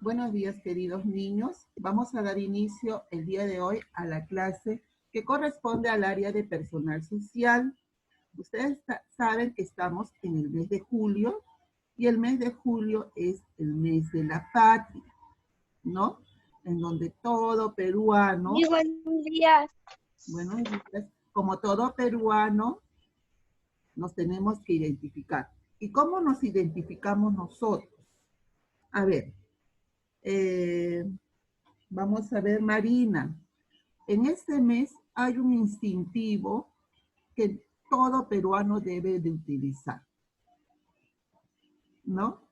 Buenos días, queridos niños. Vamos a dar inicio el día de hoy a la clase que corresponde al área de personal social. Ustedes saben que estamos en el mes de julio y el mes de julio es el mes de la patria, ¿no? En donde todo peruano, Muy buenos días. buenos días, como todo peruano, nos tenemos que identificar. ¿Y cómo nos identificamos nosotros? A ver, vamos a ver, Marina. En este mes hay un instintivo que todo peruano debe de utilizar, ¿no?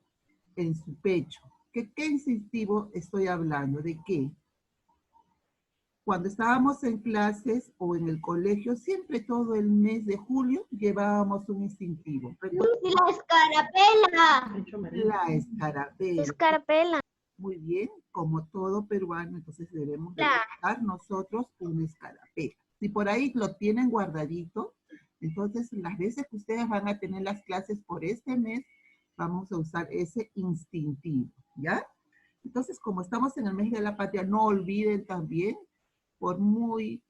En su pecho. ¿Qué instintivo estoy hablando? ¿De qué? Cuando estábamos en clases o en el colegio, siempre todo el mes de julio llevábamos un instintivo. La escarapela. La escarapela. Escarapela. Muy bien, como todo peruano, entonces debemos de usar nosotros una escarapela. Si por ahí lo tienen guardadito, entonces las veces que ustedes van a tener las clases por este mes, vamos a usar ese instintivo, ¿ya? Entonces, como estamos en el mes de la patria, no olviden también, por muy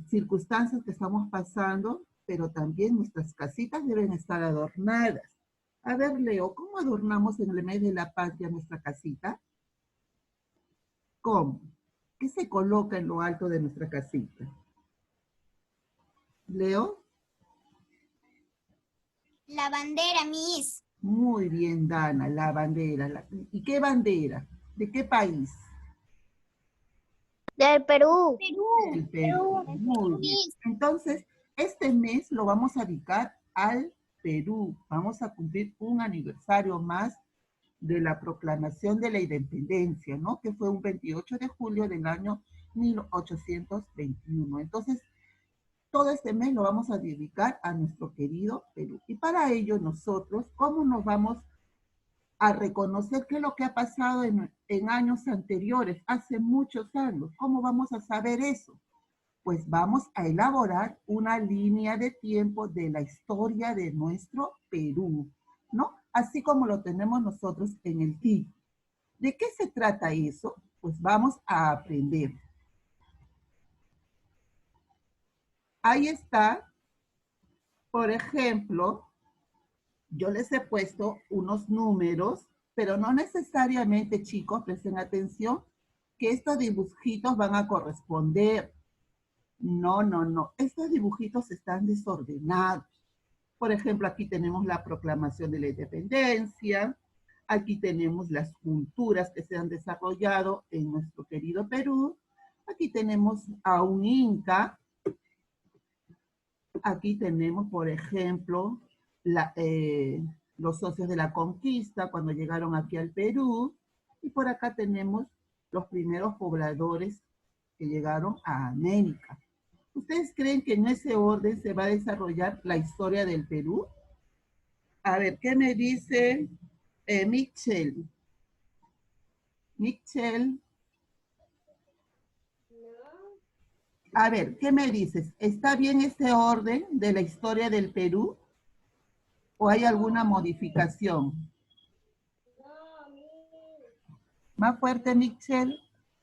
circunstancias que estamos pasando, pero también nuestras casitas deben estar adornadas. A ver, Leo, ¿cómo adornamos en el mes de la patria nuestra casita? ¿Cómo? ¿Qué se coloca en lo alto de nuestra casita? ¿Leo? La bandera, Miss. Muy bien, Dana, la bandera. ¿Y qué bandera? ¿De qué país? Del Perú. Del Perú. Muy bien. Entonces, este mes lo vamos a dedicar al Perú. Vamos a cumplir un aniversario más de la proclamación de la independencia, ¿no? Que fue un 28 de julio del año 1821. Entonces, todo este mes lo vamos a dedicar a nuestro querido Perú. Y para ello nosotros, ¿cómo nos vamos a reconocer qué es lo que ha pasado en años anteriores, hace muchos años? ¿Cómo vamos a saber eso? Pues vamos a elaborar una línea de tiempo de la historia de nuestro Perú, ¿no? Así como lo tenemos nosotros en el TIC. ¿De qué se trata eso? Pues vamos a aprender. Ahí está, por ejemplo, yo les he puesto unos números, pero no necesariamente, chicos, presten atención, que estos dibujitos van a corresponder. No, no, no. Estos dibujitos están desordenados. Por ejemplo, aquí tenemos la proclamación de la independencia, aquí tenemos las culturas que se han desarrollado en nuestro querido Perú, aquí tenemos a un inca, aquí tenemos, por ejemplo, los socios de la conquista cuando llegaron aquí al Perú, y por acá tenemos los primeros pobladores que llegaron a América. ¿Ustedes creen que en ese orden se va a desarrollar la historia del Perú? A ver, ¿qué me dice Michelle? Michelle. A ver, ¿qué me dices? ¿Está bien ese orden de la historia del Perú? ¿O hay alguna modificación? ¿Más fuerte, Michelle?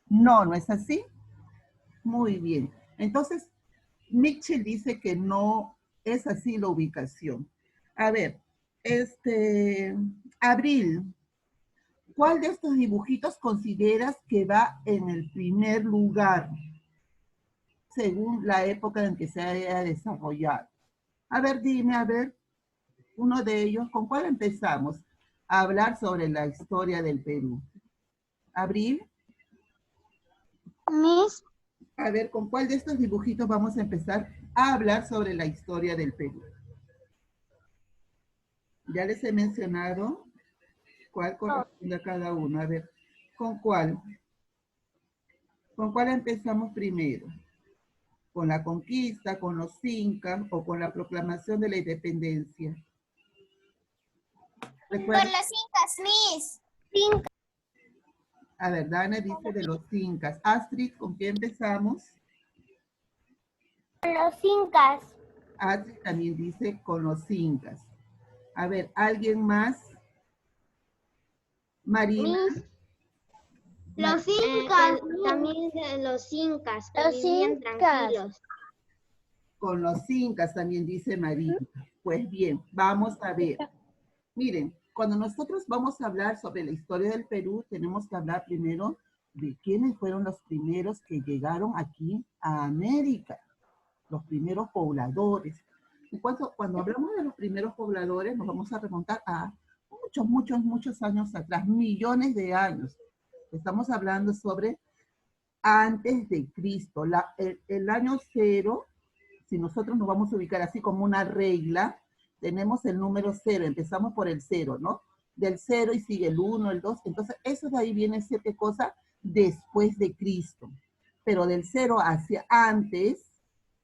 No, ¿no es así? Muy bien. Entonces, Michelle dice que no es así la ubicación. A ver, Abril, ¿cuál de estos dibujitos consideras que va en el primer lugar según la época en que se haya desarrollado? A ver, dime, a ver, uno de ellos, ¿con cuál empezamos a hablar sobre la historia del Perú? Abril. Miss. A ver, ¿con cuál de estos dibujitos vamos a empezar a hablar sobre la historia del Perú? Ya les he mencionado cuál corresponde a cada uno. A ver, ¿con cuál? ¿Con cuál empezamos primero? ¿Con la conquista, con los incas o con la proclamación de la independencia? ¿Recuerda? Con los incas, Miss. A ver, Dana dice de los incas. Astrid, ¿con quién empezamos? Con los incas. Astrid también dice con los incas. A ver, ¿alguien más? Marina. Miss. Los incas. También de los incas, que Los vivían incas. tranquilos. Con los incas también dice María. Pues bien, vamos a ver. Miren, cuando nosotros vamos a hablar sobre la historia del Perú, tenemos que hablar primero de quiénes fueron los primeros que llegaron aquí a América, los primeros pobladores. Y cuando hablamos de los primeros pobladores, nos vamos a remontar a muchos años atrás, millones de años. Estamos hablando sobre antes de Cristo, el año cero. Si nosotros nos vamos a ubicar así como una regla, tenemos el número 0, empezamos por el 0, ¿no? Del 0 y sigue el 1, el 2, entonces eso de ahí viene siete cosas después de Cristo. Pero del 0 hacia antes,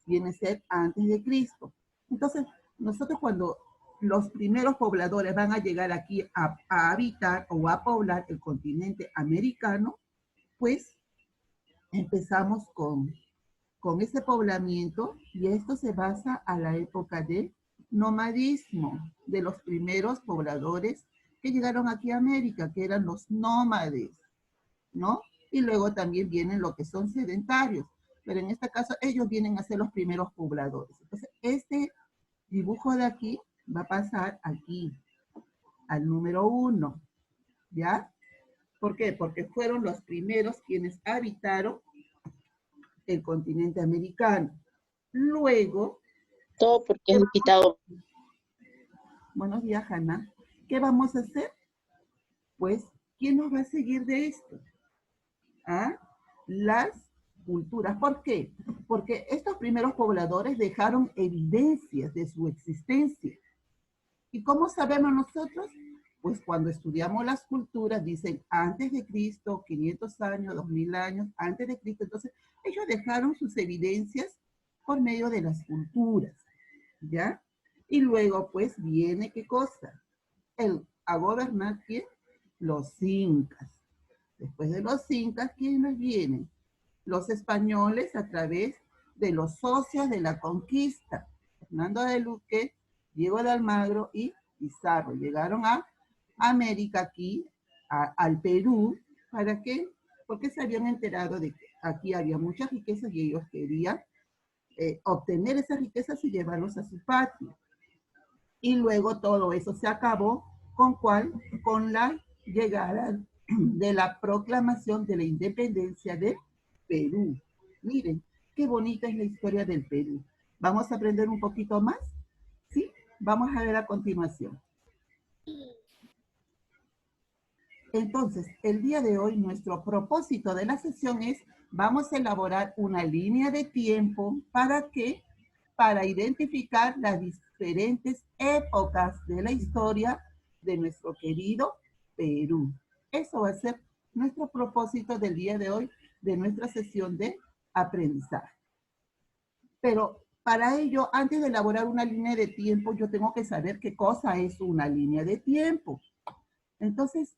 viene a ser antes de Cristo. Entonces, nosotros cuando los primeros pobladores van a llegar aquí a habitar o a poblar el continente americano, pues empezamos con ese poblamiento, y esto se basa a la época de nomadismo, de los primeros pobladores que llegaron aquí a América, que eran los nómades, ¿no? Y luego también vienen lo que son sedentarios, pero en este caso ellos vienen a ser los primeros pobladores. Entonces, este dibujo de aquí va a pasar aquí, al número 1, ¿ya? ¿Por qué? Porque fueron los primeros quienes habitaron el continente americano. Luego, Todo porque es quitado. buenos días, Hanna. ¿Qué vamos a hacer? Pues, ¿quién nos va a seguir de esto? ¿Ah? Las culturas. ¿Por qué? Porque estos primeros pobladores dejaron evidencias de su existencia. ¿Y cómo sabemos nosotros? Pues cuando estudiamos las culturas, dicen antes de Cristo, 500 años, 2000 años, antes de Cristo. Entonces, ellos dejaron sus evidencias por medio de las culturas, ¿ya? Y luego, pues, viene, ¿qué cosa? A gobernar, ¿quién? Los incas. Después de los incas, ¿quiénes vienen? Los españoles a través de los socios de la conquista. Fernando de Luque, Diego de Almagro y Pizarro. Llegaron a América aquí, al Perú. ¿Para qué? Porque se habían enterado de que aquí había muchas riquezas y ellos querían obtener esas riquezas y llevarlos a su patria. Y luego todo eso se acabó, ¿con cuál? Con la llegada de la proclamación de la independencia de Perú. Miren, qué bonita es la historia del Perú. ¿Vamos a aprender un poquito más? ¿Sí? Vamos a ver a continuación. Entonces, el día de hoy, nuestro propósito de la sesión es, vamos a elaborar una línea de tiempo. ¿Para qué? Para identificar las diferentes épocas de la historia de nuestro querido Perú. Eso va a ser nuestro propósito del día de hoy, de nuestra sesión de aprendizaje. Pero para ello, antes de elaborar una línea de tiempo, yo tengo que saber qué cosa es una línea de tiempo. Entonces,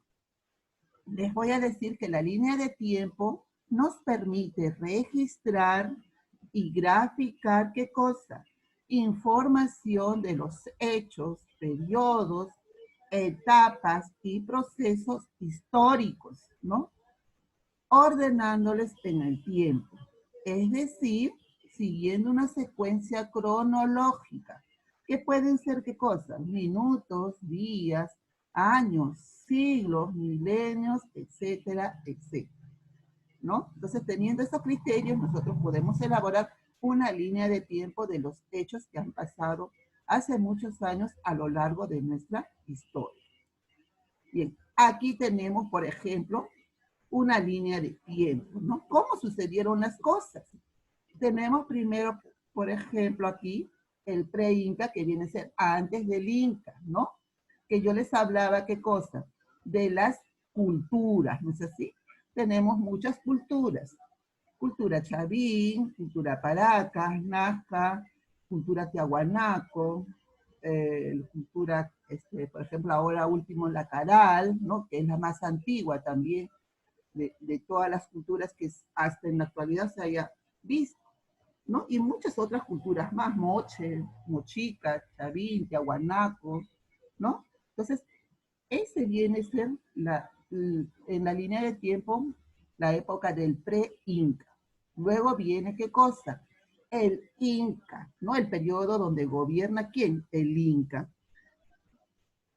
les voy a decir que la línea de tiempo nos permite registrar y graficar, ¿qué cosa? Información de los hechos, periodos, etapas y procesos históricos, ¿no? Ordenándoles en el tiempo. Es decir, siguiendo una secuencia cronológica, que pueden ser, ¿qué cosas? Minutos, días, años, siglos, milenios, etcétera, etcétera, ¿no? Entonces, teniendo esos criterios, nosotros podemos elaborar una línea de tiempo de los hechos que han pasado hace muchos años a lo largo de nuestra historia. Bien, aquí tenemos, por ejemplo, una línea de tiempo, ¿no? ¿Cómo sucedieron las cosas? Tenemos primero, por ejemplo, aquí el pre-Inca, que viene a ser antes del Inca, ¿no? Que yo les hablaba, ¿qué cosa? De las culturas, ¿no es así? Tenemos muchas culturas. Cultura Chavín, cultura Paracas, Nazca, cultura Tiahuanaco, cultura, por ejemplo, ahora último la Caral, ¿no? Que es la más antigua también de todas las culturas que hasta en la actualidad se haya visto, ¿no? Y muchas otras culturas más, Moche, Mochica, Chavín, Tiahuanaco, ¿no? Entonces, ese viene a ser en la línea de tiempo la época del pre-Inca. Luego viene, ¿qué cosa? El Inca, ¿no? El periodo donde gobierna, ¿quién? El Inca.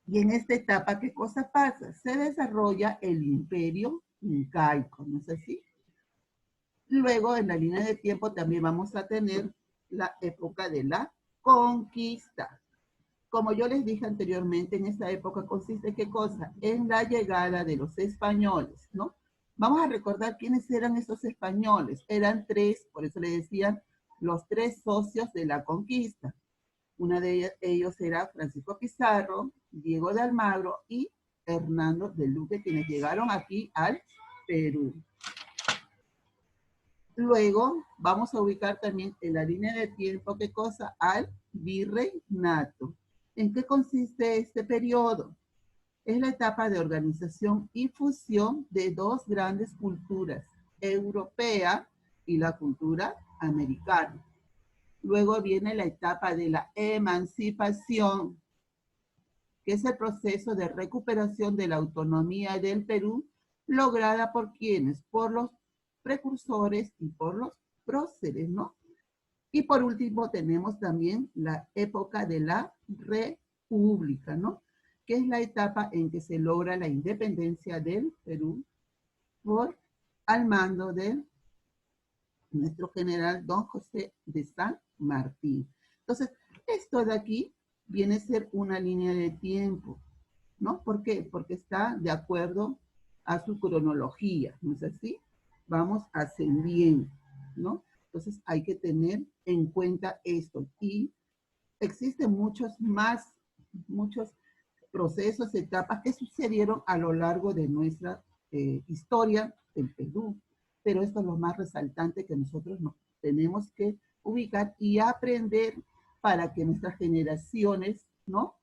Y en esta etapa, ¿qué cosa pasa? Se desarrolla el imperio incaico, ¿no es así? Luego, en la línea de tiempo, también vamos a tener la época de la conquista. Como yo les dije anteriormente, en esta época consiste, ¿qué cosa? En la llegada de los españoles, ¿no? Vamos a recordar quiénes eran esos españoles. Eran tres, por eso le decían los tres socios de la conquista. Una de ellos era Francisco Pizarro, Diego de Almagro y Hernando de Luque, quienes llegaron aquí al Perú. Luego vamos a ubicar también en la línea de tiempo, ¿qué cosa? Al virreinato. ¿En qué consiste este periodo? Es la etapa de organización y fusión de dos grandes culturas, europea y la cultura americana. Luego viene la etapa de la emancipación, que es el proceso de recuperación de la autonomía del Perú, lograda por quienes, por los precursores y por los próceres, ¿no? Y por último tenemos también la época de la república, ¿no? Que es la etapa en que se logra la independencia del Perú por al mando de nuestro general Don José de San Martín. Entonces, esto de aquí viene a ser una línea de tiempo, ¿no? ¿Por qué? Porque está de acuerdo a su cronología, ¿no es así? Vamos ascendiendo, ¿no? Entonces hay que tener en cuenta esto. Y existen muchos procesos, etapas que sucedieron a lo largo de nuestra historia del Perú. Pero esto es lo más resaltante que nosotros nos tenemos que ubicar y aprender para que nuestras generaciones, ¿no?,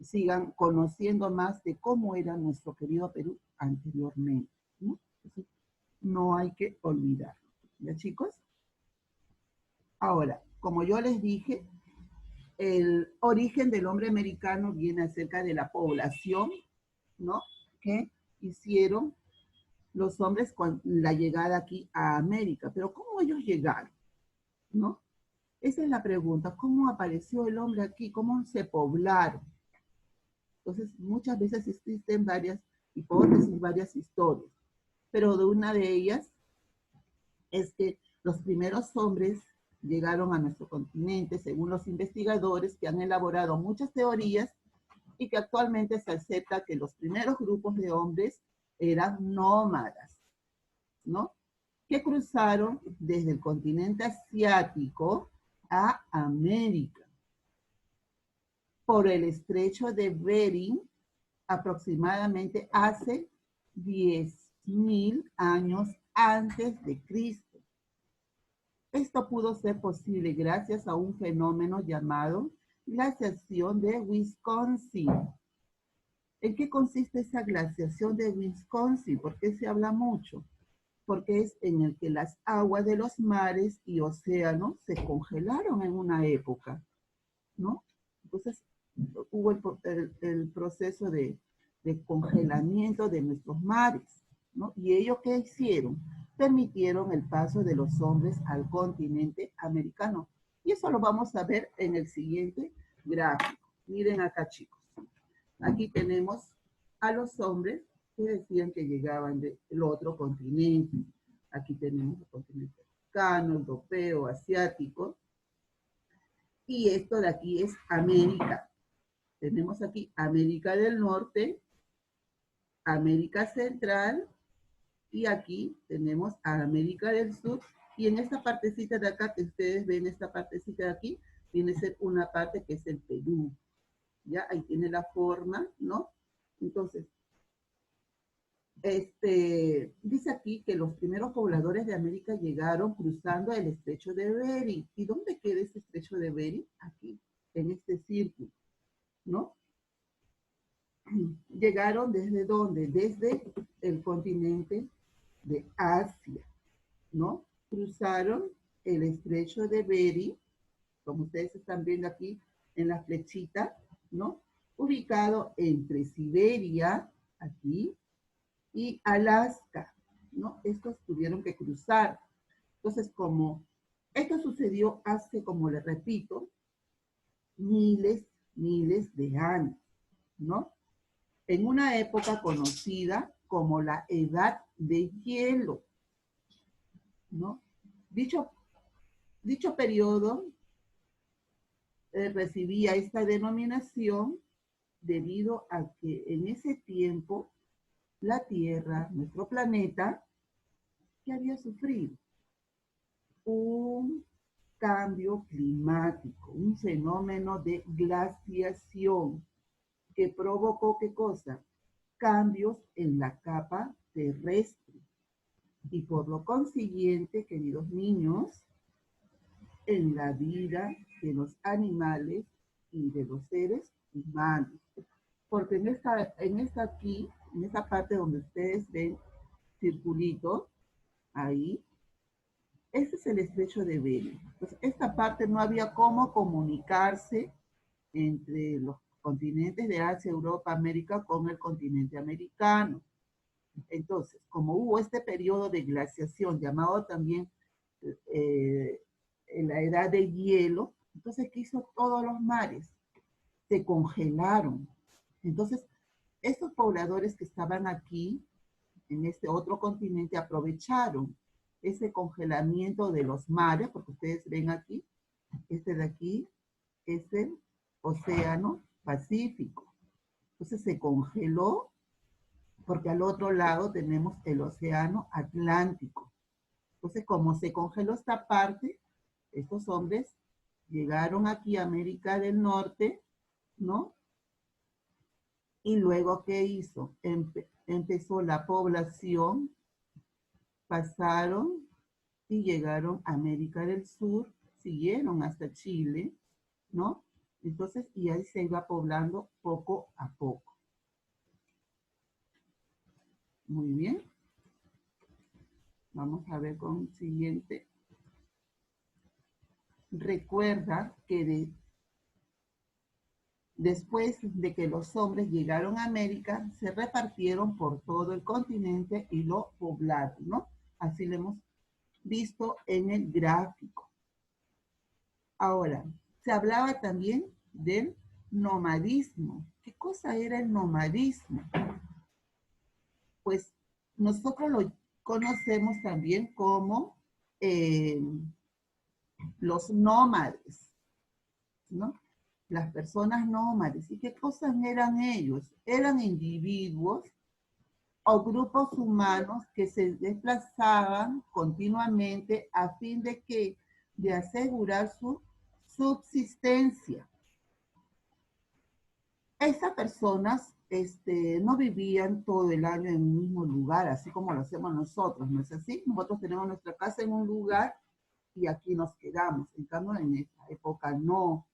sigan conociendo más de cómo era nuestro querido Perú anteriormente, ¿no? Entonces, no hay que olvidarlo. ¿Ya, chicos? Ahora, como yo les dije, el origen del hombre americano viene acerca de la población, ¿no?, que hicieron los hombres con la llegada aquí a América. Pero ¿cómo ellos llegaron? ¿No? Esa es la pregunta. ¿Cómo apareció el hombre aquí? ¿Cómo se poblaron? Entonces, muchas veces existen varias hipótesis, varias historias. Pero de una de ellas es que los primeros hombres llegaron a nuestro continente, según los investigadores que han elaborado muchas teorías y que actualmente se acepta que los primeros grupos de hombres eran nómadas, ¿no? Que cruzaron desde el continente asiático a América por el estrecho de Bering aproximadamente hace 10.000 años antes de Cristo. Esto pudo ser posible gracias a un fenómeno llamado glaciación de Wisconsin. ¿En qué consiste esa glaciación de Wisconsin? ¿Por qué se habla mucho? Porque es en el que las aguas de los mares y océanos se congelaron en una época, ¿no? Entonces hubo el proceso de congelamiento de nuestros mares, ¿no? ¿Y ellos qué hicieron? Permitieron el paso de los hombres al continente americano. Y eso lo vamos a ver en el siguiente gráfico. Miren acá, chicos. Aquí tenemos a los hombres que decían que llegaban del otro continente. Aquí tenemos el continente africano, europeo, asiático. Y esto de aquí es América. Tenemos aquí América del Norte, América Central, y aquí tenemos a América del Sur. Y en esta partecita de acá, que ustedes ven esta partecita de aquí, viene a ser una parte que es el Perú. ¿Ya? Ahí tiene la forma, ¿no? Entonces, dice aquí que los primeros pobladores de América llegaron cruzando el estrecho de Bering. ¿Y dónde queda ese estrecho de Bering? Aquí, en este círculo, ¿no? Llegaron ¿desde dónde? Desde el continente de Asia, ¿no? Cruzaron el estrecho de Bering, como ustedes están viendo aquí en la flechita, ¿no? Ubicado entre Siberia, aquí, y Alaska, ¿no? Estos tuvieron que cruzar. Entonces, como esto sucedió hace, como les repito, miles de años, ¿no? En una época conocida como la Edad de Hielo, ¿no? Dicho periodo recibía esta denominación debido a que en ese tiempo la Tierra, nuestro planeta, que había sufrido un cambio climático, un fenómeno de glaciación que provocó, ¿qué cosa? Cambios en la capa terrestre. Y por lo consiguiente, queridos niños, en la vida de los animales y de los seres humanos. Porque en esta parte donde ustedes ven circulito, ahí, ese es el estrecho de Bering. Entonces, esta parte no había cómo comunicarse entre los continentes de Asia, Europa, América con el continente americano. Entonces, como hubo este periodo de glaciación, llamado también en la edad de hielo, entonces, ¿qué hizo todos los mares? Se congelaron. Entonces, estos pobladores que estaban aquí, en este otro continente, aprovecharon ese congelamiento de los mares, porque ustedes ven aquí, este de aquí es el Océano Pacífico. Entonces se congeló porque al otro lado tenemos el Océano Atlántico. Entonces, como se congeló esta parte, estos hombres llegaron aquí a América del Norte, ¿no? Y luego, ¿qué hizo? Empezó la población, pasaron y llegaron a América del Sur, siguieron hasta Chile, ¿no? Entonces, y ahí se iba poblando poco a poco. Muy bien. Vamos a ver con el siguiente. Recuerda que después de que los hombres llegaron a América, se repartieron por todo el continente y lo poblaron, ¿no? Así lo hemos visto en el gráfico. Ahora, se hablaba también del nomadismo. ¿Qué cosa era el nomadismo? Pues nosotros lo conocemos también como los nómades, ¿no? Las personas nómades. ¿Y qué cosas eran ellos? Eran individuos o grupos humanos que se desplazaban continuamente a fin de que de asegurar su subsistencia. Esas personas no vivían todo el año en un mismo lugar, así como lo hacemos nosotros, ¿no es así? Nosotros tenemos nuestra casa en un lugar y aquí nos quedamos. En cambio, en esta época no.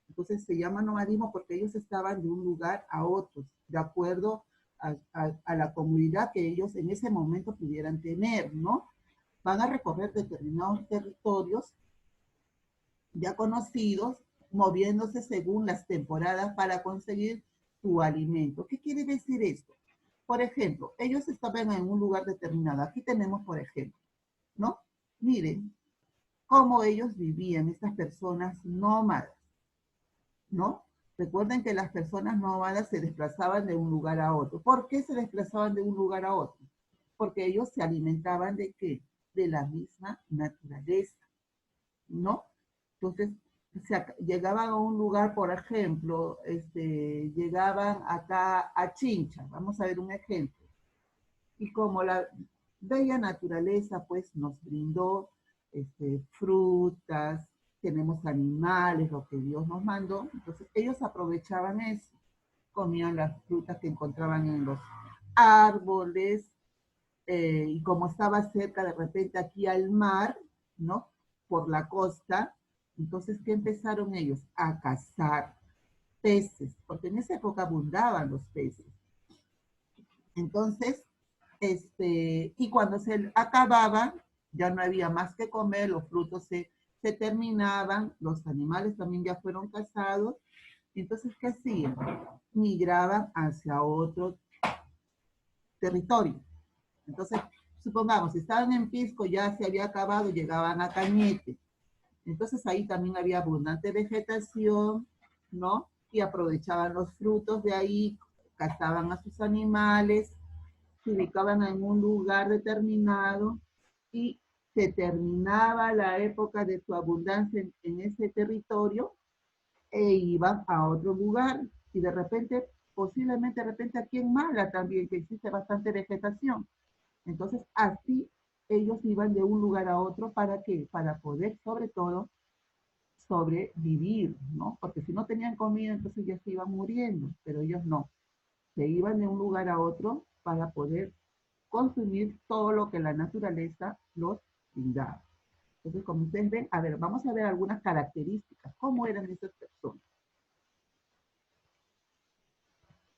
Entonces se llama nomadismo porque ellos estaban de un lugar a otro, de acuerdo a la comunidad que ellos en ese momento pudieran tener, ¿no? Van a recorrer determinados territorios ya conocidos, moviéndose según las temporadas para conseguir su alimento. ¿Qué quiere decir esto? Por ejemplo, ellos estaban en un lugar determinado. Aquí tenemos, por ejemplo, ¿no? Miren cómo ellos vivían, estas personas nómadas, ¿no? Recuerden que las personas nómadas se desplazaban de un lugar a otro. ¿Por qué se desplazaban de un lugar a otro? Porque ellos se alimentaban ¿de qué? De la misma naturaleza, ¿no? Entonces, llegaban a un lugar, por ejemplo, llegaban acá a Chincha, vamos a ver un ejemplo. Y como la bella naturaleza, pues, nos brindó frutas, tenemos animales, lo que Dios nos mandó, entonces ellos aprovechaban eso, comían las frutas que encontraban en los árboles, y como estaba cerca de repente aquí al mar, ¿no? Por la costa, entonces, ¿qué empezaron ellos? A cazar peces, porque en esa época abundaban los peces. Entonces, y cuando se acababan, ya no había más que comer, los frutos se terminaban, los animales también ya fueron cazados, entonces, ¿qué hacían? Migraban hacia otro territorio. Entonces, supongamos, si estaban en Pisco, ya se había acabado, llegaban a Cañete. Entonces ahí también había abundante vegetación, ¿no? Y aprovechaban los frutos de ahí, cazaban a sus animales, se ubicaban en un lugar determinado y se terminaba la época de su abundancia en ese territorio e iban a otro lugar y de repente, posiblemente de repente aquí en Mala también, que existe bastante vegetación. Entonces así ellos iban de un lugar a otro para qué, para poder sobre todo sobrevivir, ¿no? Porque si no tenían comida, entonces ya se iban muriendo, pero ellos no. Se iban de un lugar a otro para poder consumir todo lo que la naturaleza los brindaba. Entonces, como ustedes ven, a ver, vamos a ver algunas características. ¿Cómo eran esas personas?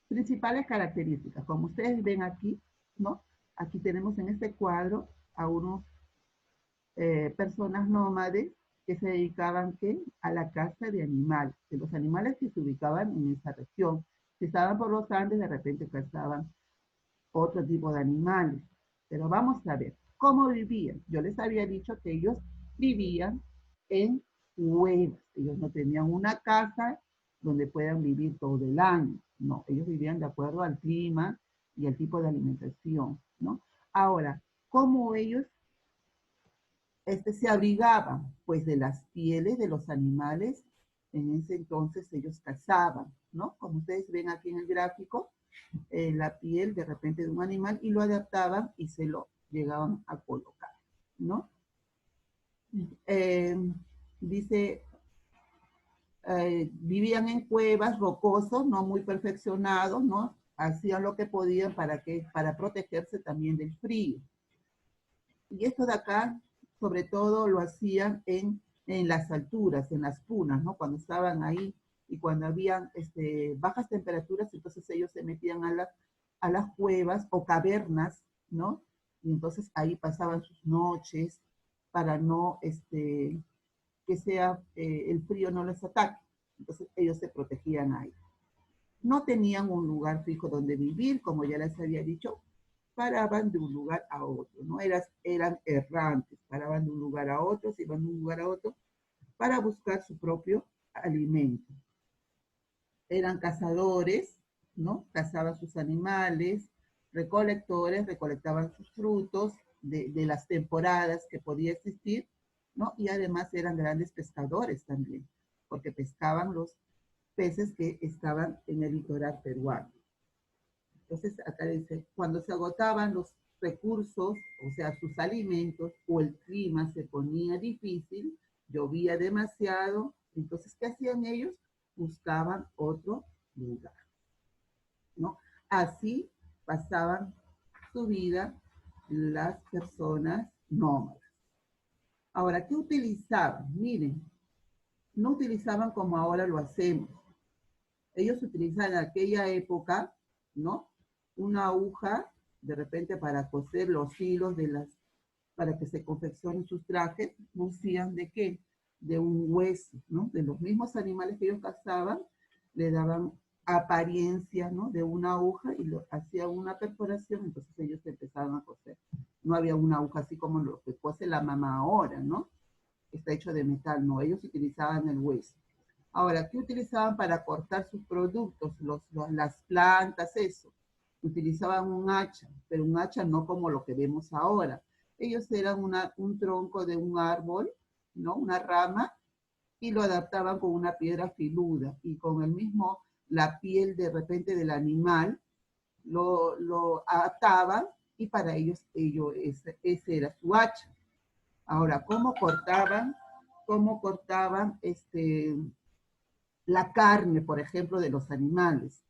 Principales características. Como ustedes ven aquí, ¿no? Aquí tenemos en este cuadro a unos personas nómades que se dedicaban ¿qué? A la caza de animales, de los animales que se ubicaban en esa región. Si estaban por los Andes, de repente cazaban otro tipo de animales. Pero vamos a ver, ¿cómo vivían? Yo les había dicho que ellos vivían en cuevas. Ellos no tenían una casa donde puedan vivir todo el año. No, ellos vivían de acuerdo al clima y al tipo de alimentación, ¿no? Ahora, ¿cómo ellos se abrigaban? Pues de las pieles de los animales. En ese entonces ellos cazaban, ¿no? Como ustedes ven aquí en el gráfico, la piel de repente de un animal y lo adaptaban y se lo llegaban a colocar, ¿no? Eh, dice, vivían en cuevas rocosos, no muy perfeccionados, ¿no? Hacían lo que podían para protegerse también del frío. Y esto de acá, sobre todo, lo hacían en las alturas, en las punas, ¿no? Cuando estaban ahí y cuando habían bajas temperaturas, entonces ellos se metían a las cuevas o cavernas, ¿no? Y entonces ahí pasaban sus noches para no, que sea, el frío no les ataque. Entonces ellos se protegían ahí. No tenían un lugar fijo donde vivir, como ya les había dicho, paraban de un lugar a otro, ¿no? Eran errantes, paraban de un lugar a otro, se iban de un lugar a otro para buscar su propio alimento. Eran cazadores, ¿no? Cazaban sus animales, recolectores, recolectaban sus frutos de las temporadas que podía existir, ¿no? Y además eran grandes pescadores también, porque pescaban los peces que estaban en el litoral peruano. Entonces, acá dice, cuando se agotaban los recursos, o sea, sus alimentos, o el clima se ponía difícil, llovía demasiado, entonces, ¿qué hacían ellos? Buscaban otro lugar, ¿no? Así pasaban su vida las personas nómadas. Ahora, ¿qué utilizaban? Miren, no utilizaban como ahora lo hacemos. Ellos utilizaban en aquella época, ¿no? Una aguja, de repente para coser los hilos para que se confeccionen sus trajes, lucían ¿de qué? De un hueso, ¿no? De los mismos animales que ellos cazaban, le daban apariencia, ¿no? De una aguja y hacían una perforación, entonces ellos empezaban a coser. No había una aguja así como lo que cose la mamá ahora, ¿no? Está hecho de metal, no, ellos utilizaban el hueso. Ahora, ¿qué utilizaban para cortar sus productos? Las plantas, eso. Utilizaban un hacha, pero un hacha no como lo que vemos ahora. Ellos eran un tronco de un árbol, ¿no? Una rama, y lo adaptaban con una piedra filuda, y con la piel de repente del animal, lo ataban, y para ellos, ese era su hacha. Ahora, ¿cómo cortaban? ¿Cómo cortaban la carne, por ejemplo, de los animales?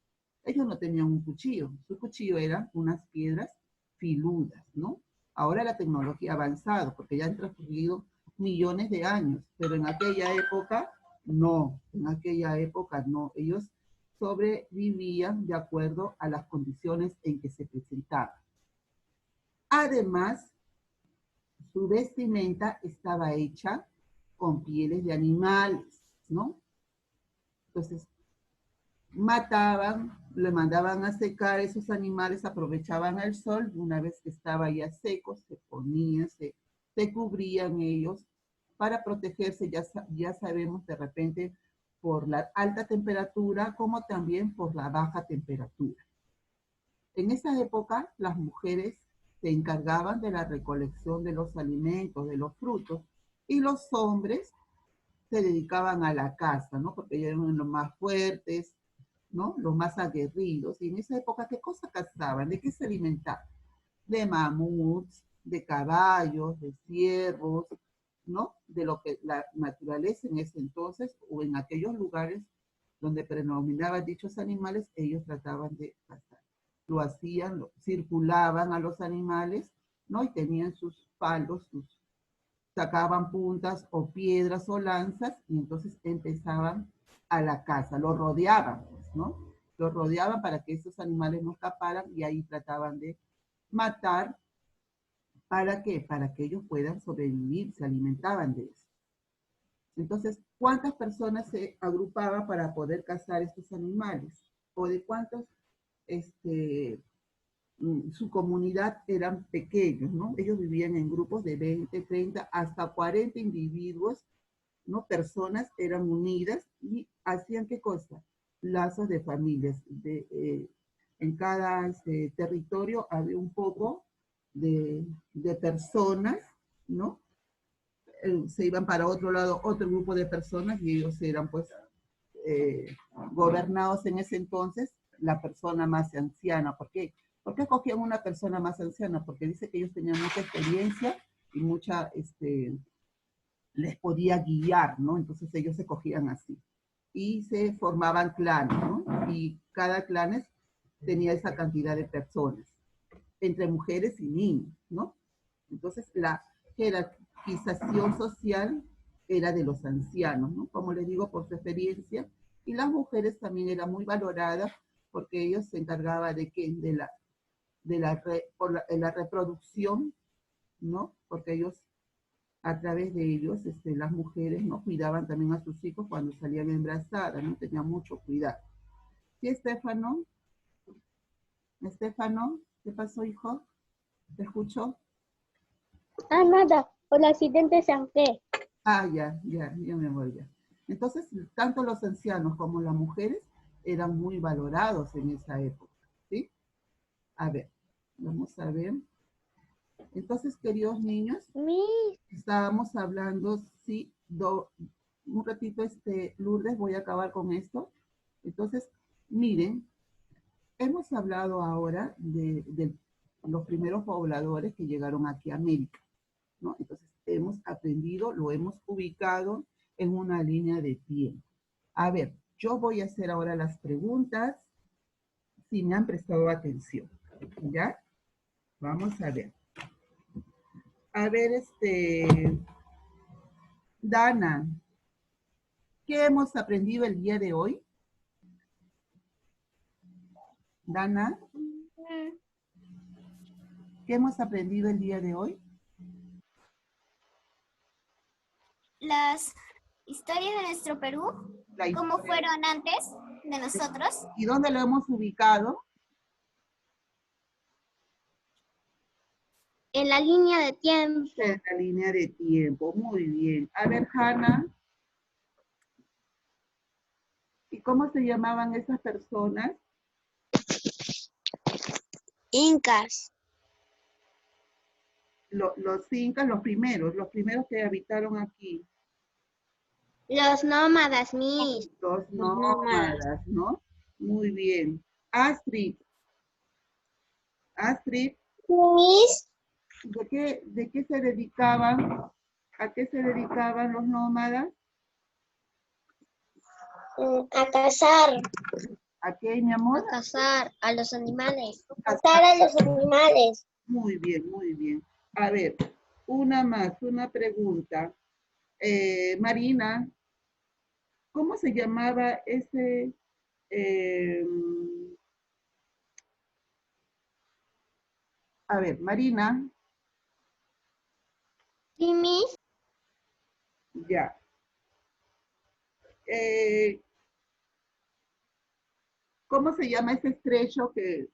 Ellos no tenían un cuchillo, su cuchillo eran unas piedras filudas, ¿no? Ahora la tecnología ha avanzado, porque ya han transcurrido millones de años, pero en aquella época no, en aquella época no. Ellos sobrevivían de acuerdo a las condiciones en que se presentaban. Además, su vestimenta estaba hecha con pieles de animales, ¿no? Entonces, mataban le mandaban a secar esos animales, aprovechaban el sol, una vez que estaba ya seco, se ponían, se cubrían ellos para protegerse, ya sabemos de repente por la alta temperatura como también por la baja temperatura. En esa época las mujeres se encargaban de la recolección de los alimentos, de los frutos, y los hombres se dedicaban a la caza, ¿no? Porque ellos eran los más fuertes, ¿no? Los más aguerridos. Y en esa época, ¿qué cosas cazaban? ¿De qué se alimentaban? De mamuts, de caballos, de ciervos, ¿no? De lo que la naturaleza en ese entonces o en aquellos lugares donde predominaban dichos animales, ellos trataban de cazar. Lo hacían, circulaban a los animales, ¿no? Y tenían sus palos, sacaban puntas o piedras o lanzas y entonces empezaban a la caza, lo rodeaban, pues, ¿no? Lo rodeaban para que esos animales no escaparan y ahí trataban de matar. ¿Para qué? Para que ellos puedan sobrevivir, se alimentaban de eso. Entonces, ¿cuántas personas se agrupaban para poder cazar estos animales? ¿O de cuántos, su comunidad eran pequeños, ¿no? Ellos vivían en grupos de 20, 30, hasta 40 individuos, ¿no? Personas eran unidas y hacían ¿qué cosa? Lazos de familias. En cada territorio había un poco de personas, ¿no? Se iban para otro lado otro grupo de personas y ellos eran pues gobernados en ese entonces la persona más anciana. ¿Por qué? ¿Por qué escogían una persona más anciana? Porque dice que ellos tenían mucha experiencia y mucha, les podía guiar, ¿no? Entonces ellos se cogían así. Y se formaban clanes, ¿no? Y cada clan tenía esa cantidad de personas, entre mujeres y niños, ¿no? Entonces la jerarquización social era de los ancianos, ¿no? Como les digo, por su experiencia. Y las mujeres también eran muy valoradas porque ellos se encargaban de que la reproducción, ¿no? Porque ellos, a través de ellos, las mujeres, ¿no? Cuidaban también a sus hijos cuando salían embarazadas, ¿no? Tenían mucho cuidado. ¿Sí, Estefano? Estefano, ¿qué pasó, hijo? ¿Te escucho? Ah, nada, por el accidente sangré. Ah, ya me voy ya. Entonces, tanto los ancianos como las mujeres eran muy valorados en esa época, ¿sí? A ver, vamos a ver. Entonces, queridos niños, Miss, estábamos hablando, sí, un ratito, Lourdes, voy a acabar con esto. Entonces, miren, hemos hablado ahora de los primeros pobladores que llegaron aquí a América, ¿no? Entonces, hemos aprendido, lo hemos ubicado en una línea de tiempo. A ver, yo voy a hacer ahora las preguntas, si me han prestado atención, ¿ya? Vamos a ver. A ver, Dana, ¿qué hemos aprendido el día de hoy? Dana, ¿qué hemos aprendido el día de hoy? Las historias de nuestro Perú, La cómo historia. fueron antes de nosotros. ¿Y dónde lo hemos ubicado? en la línea de tiempo. En la línea de tiempo. Muy bien. A ver, Hanna, ¿y cómo se llamaban esas personas? Incas. Los incas, los primeros que habitaron aquí. Los nómadas, Miss. Los nómadas. nómadas, ¿no? Muy bien. Astrid, Miss, ¿de qué se dedicaban? ¿A qué se dedicaban los nómadas? a cazar. ¿A qué, mi amor? A cazar a los animales. Cazar a los animales. Muy bien, muy bien. A ver, una más, una pregunta. Marina, ¿cómo se llamaba ese... a ver, Marina, Sí, Miss. ya. Eh, ¿Cómo se llama ese estrecho que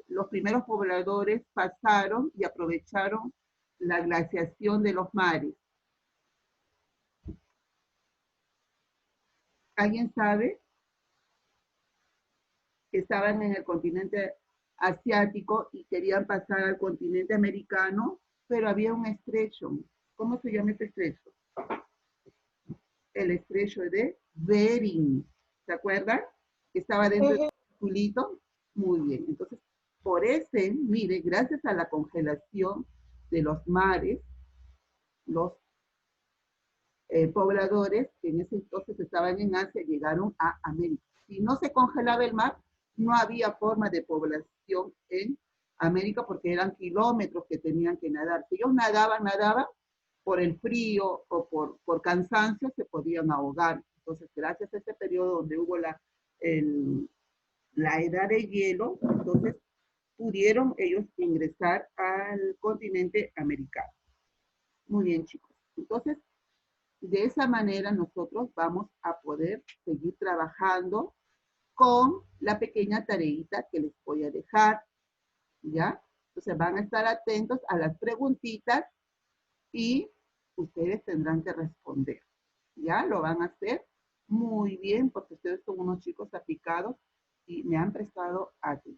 los primeros pobladores pasaron y aprovecharon la glaciación de los mares? ¿Alguien sabe? Que estaban en el continente asiático y querían pasar al continente americano, pero había un estrecho. ¿Cómo se llama ese estrecho? El estrecho de Bering. ¿Se acuerdan? Que estaba dentro del circulito. Muy bien. Entonces, por ese, mire, gracias a la congelación de los mares, los pobladores que en ese entonces estaban en Asia llegaron a América. Si no se congelaba el mar, no había forma de población en América porque eran kilómetros que tenían que nadar. Si ellos nadaban por el frío o por cansancio, se podían ahogar. Entonces, gracias a ese periodo donde hubo la edad de hielo, entonces pudieron ellos ingresar al continente americano. Muy bien, chicos. Entonces, de esa manera nosotros vamos a poder seguir trabajando con la pequeña tareita que les voy a dejar, ¿ya? Entonces van a estar atentos a las preguntitas y ustedes tendrán que responder, ¿ya? Lo van a hacer muy bien porque ustedes son unos chicos aplicados y me han prestado atención.